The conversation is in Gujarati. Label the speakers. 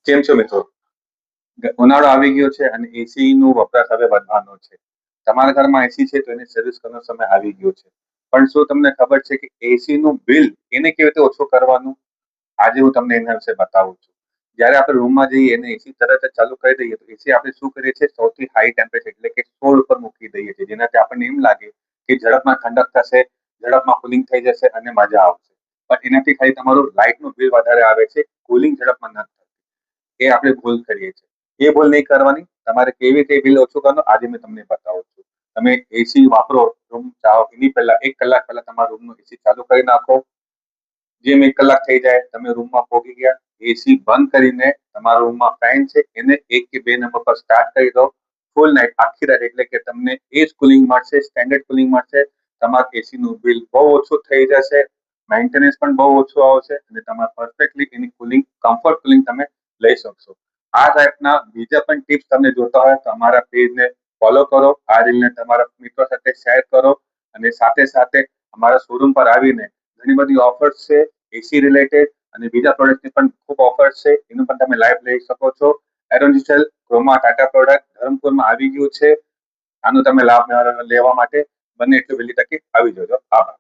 Speaker 1: કેમ છો મિત્રો? ઉનાળો આવી ગયો છે અને એસી નું વપરાશ હવે વધવાનો છે. તમારા ઘરમાં એસી છે તો એની સર્વિસ કરવાનો સમય આવી ગયો છે. પણ શું તમને ખબર છે કે એસી નું બિલ એને કેવી રીતે ઓછું કરવાનું? આજે હું તમને એના વિશે બતાવું છું. જ્યારે આપણે રૂમમાં જઈએ અને એસી તરત જ ચાલુ કરી દઈએ તો એસી આપણે શું કરીએ છીએ સૌથી હાઈ ટેમ્પરેચર એટલે કે 16 ઉપર મૂકી દઈએ છીએ. જેનાથી આપણને એમ લાગે કે ઝડપમાં ઠંડક થશે, ઝડપમાં કુલિંગ થઈ જશે અને મજા આવશે. પણ એનાથી ખાલી તમારું લાઇટનું બિલ વધારે આવે છે, કુલિંગ ઝડપમાં ન થાય. એ આપણે ભૂલ કરીએ છીએ. એ ભૂલ નહીં કરવાની. તમારે કેવી રીતે બિલ ઓછું કરવાનું આજે મેં તમને બતાવું છું. તમે એસી વાપરો, રૂમ જાઓ એની પહેલા 1 કલાક પહેલા તમારા રૂમનું એસી ચાલુ કરી નાખો. જેમ 1 કલાક થઈ જાય તમે રૂમમાં પહોંચી ગયા, એસી બંધ કરીને તમારા રૂમમાં ફેન છે એને 1 કે 2 નંબર પર સ્ટાર્ટ કરી દો. ફૂલ નાઈટ આખી રાત એટલે કે તમને એ જ કુલિંગ મળશે, સ્ટેન્ડર્ડ કુલિંગ મળશે. તમારું એસીનું બિલ બહુ ઓછું થઈ જશે, મેન્ટેનન્સ પણ બહુ ઓછું આવશે અને તમારે પરફેક્ટલી એની કુલિંગ, કમ્ફર્ટ કુલિંગ તમે લઈ શકશો. આ ટાઈપના બીજા પણ ટિપ્સ તમને જોતા હોય તો અમારા પેજને ફોલો કરો, આ રીલને તમારા મિત્રો સાથે શેર કરો અને સાથે સાથે અમારા શોરૂમ પર આવીને ઘણી બધી ઓફર્સ છે એસી રિલેટેડ અને બીજા પ્રોડક્ટની પણ ખૂબ ઓફર્સ છે. એનું પણ તમે લાઈવ લઈ શકો છો. એરોન્ડિસેલ, ક્રોમા, ટાટા પ્રોડક્ટ ધરમપુરમાં આવી ગયું છે. આનો તમે લાભ લેવા માટે બને એટલું વહેલી તકે આવી જજો. આભાર.